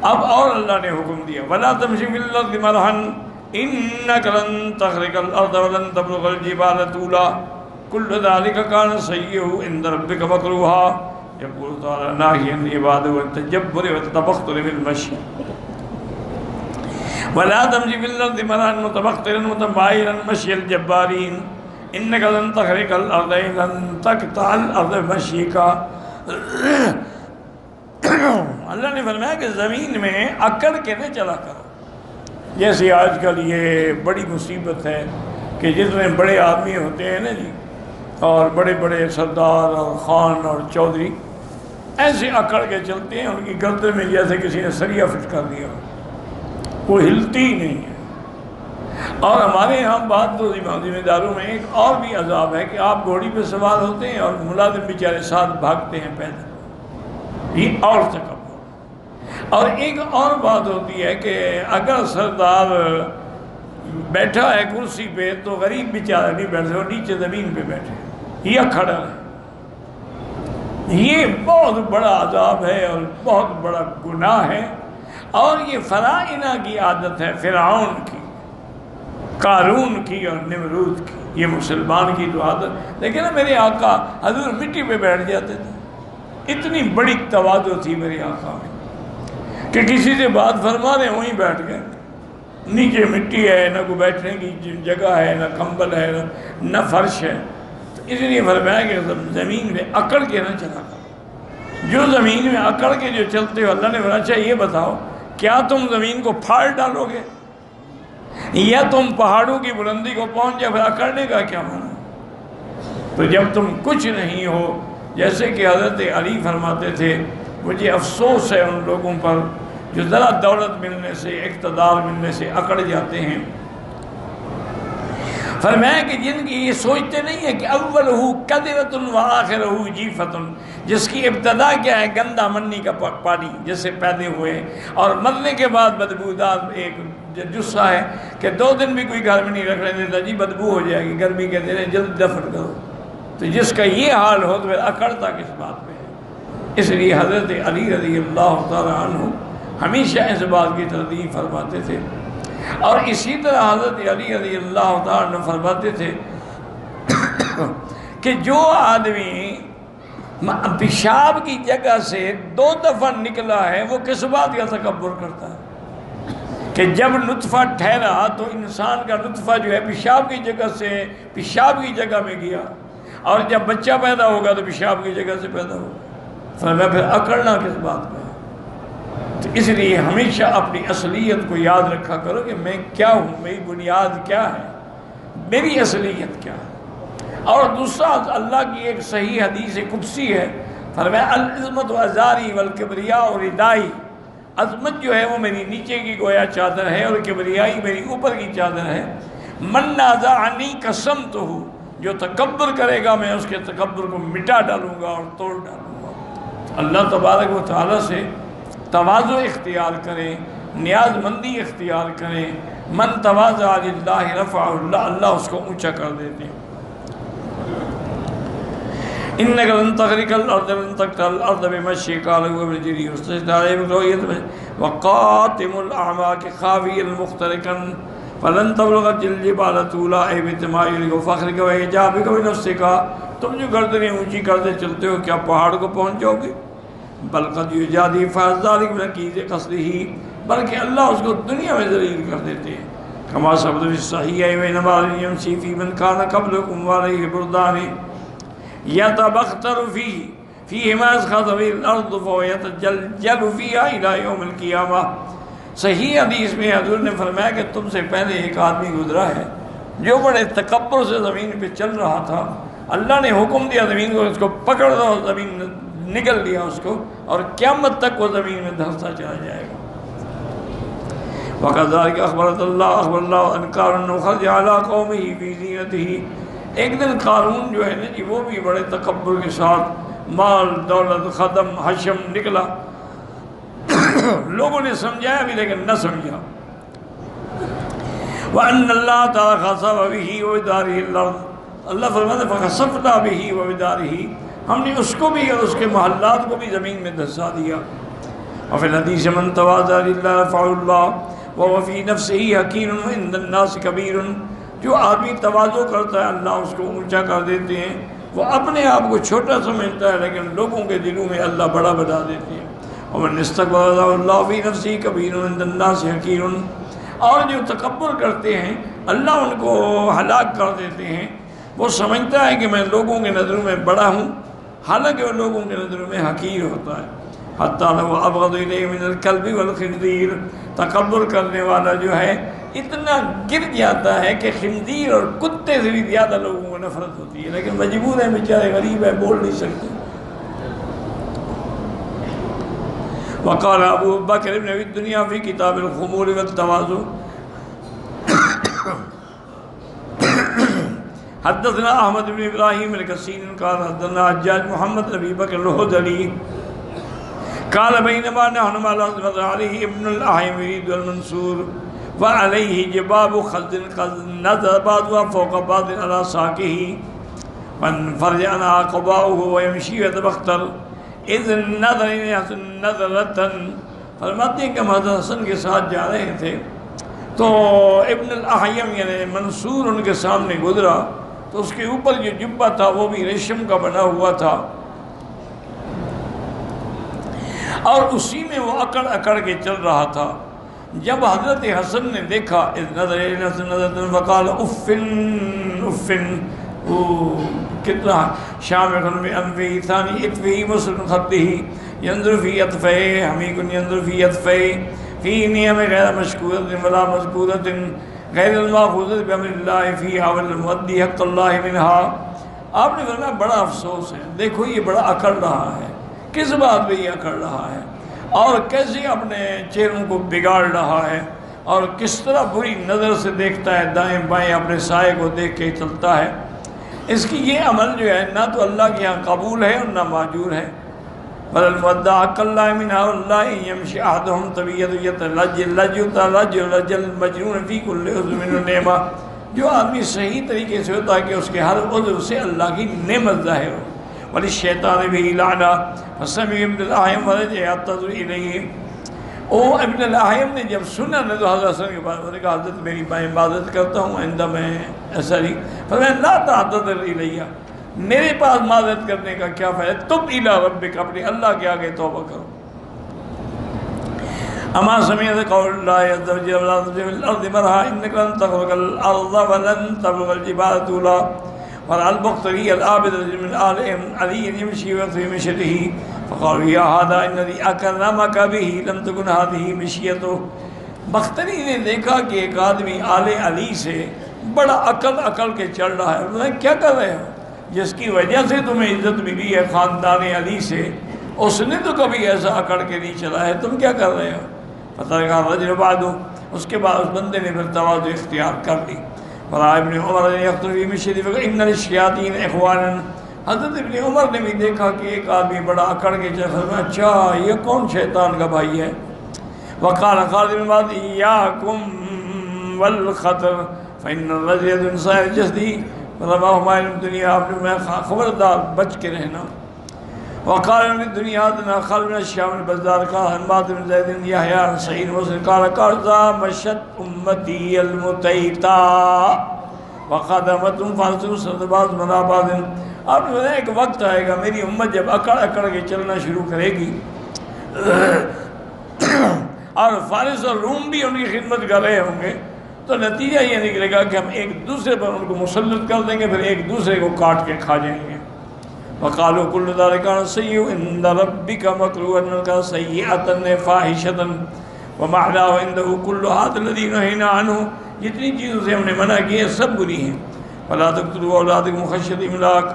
اب اور اللہ نے حکم دیا وَلَا تَمْشِ فِي الْأَرْضِ مَرَحًا إِنَّكَ لَن تَخْرِقَ الْأَرْضَ وَلَن تَبْلُغَ الْجِبَالَ طُولًا كُلُّ ذَلِكَ كَانَ سَيِّئُهُ عِندَ رَبِّكَ مَكْرُوهًا يَقُولُ تَعَالَىٰ نَاهِيًا عَنْ الْعِبَادَةِ وَالتَّجَبُّرِ وَالتَّبَخْتُرِ فِي الْمَشْيِ وَلَا تَمْشِ فِي الْأَرْضِ مَرَحًا مُتَبَخِّرًا مُتَبَاعِرًا مَشْيَ الْجَبَّارِينَ إِنَّكَ لَن تَخْرِقَ الْأَرْضَ لَن تَقْطَعَ الْأَرْضَ بِمَشْيِكَ اللہ نے فرمایا کہ زمین میں اکڑ کے نہ چلا کرو. جیسے آج کل یہ بڑی مصیبت ہے کہ جتنے بڑے آدمی ہوتے ہیں نا جی، اور بڑے بڑے سردار اور خان اور چودھری ایسے اکڑ کے چلتے ہیں، ان کی گردن میں جیسے کسی نے سریا فٹ کر دیا، وہ ہلتی ہی نہیں ہے. اور ہمارے یہاں بعض تو ذمہ داروں میں ایک اور بھی عذاب ہے کہ آپ گھوڑی پہ سوار ہوتے ہیں اور ملازم بیچارے ساتھ بھاگتے ہیں پیدل، یہ اور تکبر. اور ایک اور بات ہوتی ہے کہ اگر سردار بیٹھا ہے کرسی پہ تو غریب بیچارہ نہیں بیٹھے، وہ نیچے زمین پہ بیٹھے یا کھڑا ہے. یہ بہت بڑا عذاب ہے اور بہت بڑا گناہ ہے. اور یہ فرائنہ کی عادت ہے، فرعون کی، قارون کی اور نمرود کی. یہ مسلمان کی تو عادت. لیکن میرے آقا حضور مٹی پہ بیٹھ جاتے تھے. اتنی بڑی تواضع تھی میرے آقا میں کہ کسی سے بات فرما رہے وہیں بیٹھ گئے. نیچے مٹی ہے، نہ کوئی بیٹھنے کی جگہ ہے، نہ کمبل ہے، نہ فرش ہے. تو اس لیے فرمایا کہ زمین میں اکڑ کے نہ چلا کرو. جو زمین میں اکڑ کے جو چلتے ہو، اللہ نے فرمایا اچھا یہ بتاؤ کیا تم زمین کو پھاڑ ڈالو گے یا تم پہاڑوں کی بلندی کو پہنچ جائے؟ پھر اکڑنے کا کیا معنی؟ تو جب تم کچھ نہیں ہو، جیسے کہ حضرت علی فرماتے تھے مجھے افسوس ہے ان لوگوں پر جو ذرا دولت ملنے سے، اقتدار ملنے سے اکڑ جاتے ہیں. فرمایا کہ جن کی یہ سوچتے نہیں ہے کہ اولہ کدرۃ و آخرہ جیفۃ، جس کی ابتدا کیا ہے گندا منی کا پانی جس سے پیدا ہوئے، اور مرنے کے بعد بدبودار ایک جثہ ہے کہ 2 دن بھی کوئی گھر میں نہیں رکھنے دیتا، جی بدبو ہو جائے گی، گرمی کے دن جلد دفن کرو. تو جس کا یہ حال ہو تو پھر اکڑتا کس بات پہ ہے؟ اس لیے حضرت علی رضی اللہ تعالیٰ عنہ ہمیشہ اس بات کی تردید فرماتے تھے. اور اسی طرح حضرت علی رضی اللہ تعالیٰ عنہ فرماتے تھے کہ جو آدمی پیشاب کی جگہ سے 2 دفعہ نکلا ہے وہ کس بات کا تکبر کرتا ہے کہ جب نطفہ ٹھہرا تو انسان کا نطفہ جو ہے پیشاب کی جگہ سے پیشاب کی جگہ میں گیا، اور جب بچہ پیدا ہوگا تو پیشاب کی جگہ سے پیدا ہوگا. فرمایا پھر اکڑنا کس بات پہ ہے؟ تو اس لیے ہمیشہ اپنی اصلیت کو یاد رکھا کرو کہ میں کیا ہوں، میری بنیاد کیا ہے، میری اصلیت کیا ہے. اور دوسرا اللہ کی ایک صحیح حدیث قدسی ہے، فرمایا العظمت ازاری والکبریاء ردائی، عظمت جو ہے وہ میری نیچے کی گویا چادر ہے اور کبریائی میری اوپر کی چادر ہے. من نازعنی قسمتہ، جو تکبر کرے گا میں اس کے تکبر کو مٹا ڈالوں گا اور توڑ ڈالوں گا. اللہ تبارک و تعالیٰ سے تواضع اختیار کریں، نیاز مندی اختیار کریں. من تواضع للہ رفعہ اللہ، اللہ اس کو اونچا کر دیتے ہیں. انک لن تخرق الارض لن تقطع الارض بمشیک ورجلی وقاتم الاعمى خافیا مخترقا فلن تبلغ الجبال طولا اے بتمائلک وفخرک واعجابک بنفسک. تم جو گردنیں اونچی کرتے چلتے ہو کیا پہاڑ کو پہنچ جاؤ گے؟ بل قد یجادی فذلک بنقیض قصدہ، بلکہ اللہ اس کو دنیا میں ذلیل کر دیتے ہیں. کما ثبت فی الصحیحین وانما یمشی فی من کان قبلکم وعلیہ بردان یتبختر فیہما اسخط فی الارض فیتجلجل فیہا الی یوم القیامہ. صحیح حدیث میں حضور نے فرمایا کہ تم سے پہلے ایک آدمی گزرا ہے جو بڑے تکبر سے زمین پہ چل رہا تھا. اللہ نے حکم دیا زمین کو اس کو پکڑ دو، زمین نگل لیا اس کو، اور قیامت تک وہ زمین میں دھنستا چلا جائے گا. وَكَذَلِكَ أَخْبَرَ اللَّهُ أَنْ قَارُونَ خَرَجَ عَلَىٰ قَوْمِهِ فِي زِينَتِهِ. ایک دن قارون جو ہے نا جی وہ بھی بڑے تکبر کے ساتھ مال دولت خدم حشم نکلا. لوگوں نے سمجھایا بھی لیکن نہ سمجھا. وَأَنَّ اللَّهَ تَعَالَىٰ خَسَفَ بِهِ وَبِدَارِهِ الْأَرْضَ. اللہ فرماتے ہیں فَخَسَفْنَا بِهِ وَبِدَارِهِ، ہم نے اس کو بھی اور اس کے محلات کو بھی زمین میں دھسا دیا. وفي الحديث من تواضع لله رفعه الله وهو في نفسه حقير وعند الناس كبير، جو آدمی تواضع کرتا ہے اللہ اس کو اونچا کر دیتے ہیں، وہ اپنے آپ کو چھوٹا سمجھتا ہے لیکن لوگوں کے دلوں میں اللہ بڑا بنا دیتے ہیں۔ ومن استكبر الله في نفسه كبير وعند الناس حقير، اور جو تکبر کرتے ہیں اللہ ان کو ہلاک کر دیتے ہیں، وہ سمجھتا ہے کہ میں لوگوں کے نظروں میں بڑا ہوں، حالانکہ وہ لوگوں کے نظروں میں حقیر ہوتا ہے۔ حتیٰ لو ابغض الیہ من الکلب والخنزیر، تکبر کرنے والا جو ہے اتنا گر جاتا ہے کہ خنزیر اور کتے سے بھی زیادہ لوگوں کو نفرت ہوتی ہے، لیکن مجبور ہے، بیچارے غریب ہے، بول نہیں سکتے۔ وقال ابو بکر بن ابی الدنیا فی کتاب الخمول والتواضع حدثنا احمد بن ابراہیم الکسین قال حدثنا حجاج محمد ابی بکر الحذلی قال بینما نحن مع العظمت علیہ ابن الاحیم یرید المنصور وعلیہ جباب خلد قد نظر بعضها فوق بعض على ساقه فانفرج عنها قباؤه ويمشي يتبختر اذ نظر حسن نظرتن، فرماتے ہیں کہ ہم حضرت حسن کے ساتھ جا رہے تھے تو ابن الاحیم یعنی منصور ان کے سامنے گزرا، تو اس کے اوپر جو جبہ تھا وہ بھی ریشم کا بنا ہوا تھا، اور اسی میں وہ اکڑ اکڑ کے چل رہا تھا۔ جب حضرت حسن نے دیکھا اذ نظر حسن نظرتن فقال افن افن، کتنا شامخ بانفہ ثانی اطفہ مسلم خطہ ينظر فی اطفہ حمیق ينظر فی اطفہ فی نعم غیر مشکورۃ ولا مذکورۃ غیر الماخوذۃ بامر اللہ فی حول المؤدی حق اللہ منہا۔ آپ نے فرمایا بڑا افسوس ہے، دیکھو یہ بڑا اکڑ رہا ہے، کس بات پہ یہ اکڑ رہا ہے اور کیسے اپنے چہروں کو بگاڑ رہا ہے اور کس طرح بری نظر سے دیکھتا ہے، دائیں بائیں اپنے سائے کو دیکھ کے چلتا ہے۔ اس کی یہ عمل جو ہے نہ تو اللہ کے ہاں قبول ہے اور نہ ماجور ہے۔ بل المودع حق اللہ منہا اللہ یمشی احدہم طبیعت لج المجنون فی کل عضو من النعمہ، جو آدمی صحیح طریقے سے ہوتا ہے کہ اس کے ہر عضو سے اللہ کی نعمت ظاہر ہو۔ وللشیطان بھی لعنہ فسمع ابن الاحیم فرجع یعتذر الیہ، ابن الاحیم نے جب سنا نہ تو حضرت حسن کے بعد انہوں نے کہا حضرت میری میں معذرت کرتا ہوں، آئندہ میں ایسا نہیں، فرمایا لا تعتذر الیہ، میرے پاس معذرت کرنے کا کیا فائدہ، تب الی ربک، اپنے اللہ کے آگے توبہ کرو۔ اما سمعت قول اللہ عز وجل ولا تفسد فی الارض مرحا انک لن تخرق الارض ولن تبلغ الجبال طولا ورأى البختري العابد من آل علي يمشي ويطوي مشيته فقالوا يا هذا الذي أكرمك به لم تكن هذه مشيته۔ بختری نے دیکھا کہ ایک آدمی آل علی سے بڑا اکڑ کے چل رہا ہے، انہوں نے کیا کر رہے ہو، جس کی وجہ سے تمہیں عزت ملی ہے خاندان علی سے، اس نے تو کبھی ایسا اکڑ کے نہیں چلا ہے، تم کیا کر رہے ہو۔ فترک الرجل بعده، اس کے بعد اس بندے نے پھر تواضع اختیار کر لی۔ فرائے ابن عمر نے یقتفی مشیدی فقر ان الشیاطین اخوانا، حضرت ابن عمر نے بھی دیکھا کہ ایک آدمی بڑا اکڑ کے چل رہا ہے، اچھا یہ کون شیطان کا بھائی ہے۔ وقال خالد بن بعد ایاکم والخطر فإن الرجل انسان الجسدی رواہ مائل الدنیا، آپ نے میں خبردار بچ کے رہنا۔ وقال من الدنیا دنا خالد بن الشام البزار قال حماد بن زید یحییٰ سعید مسلم قال قرضا مشت امتی المتیتا وقدمتم فارسو سردباز مناباز۔ آپ نے ایک وقت آئے گا میری امت جب اکڑ کے چلنا شروع کرے گی اور فارس اور روم بھی ان کی خدمت کر رہے ہوں گے، تو نتیجہ یہ نکلے گا کہ ہم ایک دوسرے پر ان کو مسلط کر دیں گے، پھر ایک دوسرے کو کاٹ کے کھا جائیں گے۔ وقالوا كل ذلك كان سيئا عند ربك مكروها كان سيئة فاحشة ومعناه عنده كل هذا الذي نهينا عنه، جتنی چیزوں سے ہم نے منع کی ہے سب بری ہیں۔ فلا تقتلوا اولادكم خشية املاق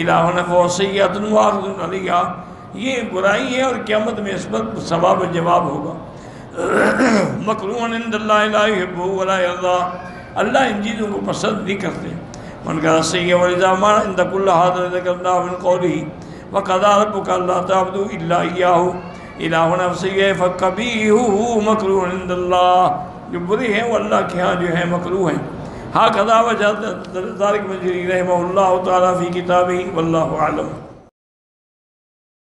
الہ فهو سیئة واخذ علیہا، یہ برائی ہے اور قیامت میں اس پر ثواب و جواب ہوگا۔ مکروہ عند اللہ لا يحبه ولا يرضى، اللہ ان چیزوں کو پسند نہیں کرتے۔ من كان سيئا ولذا ما عند كل هذا ذكرنا من قوله وقضى ربك الا تعبدوا الا اياه الہ نفسه فقبیحه مکروہ عند اللہ، جو بری ہیں وہ اللہ کے ہاں جو ہے مکروہ ہیں۔ ہاں قضا وجہ ذلك مجری رحمہ اللہ تعالی فی کتابہ واللہ اعلم۔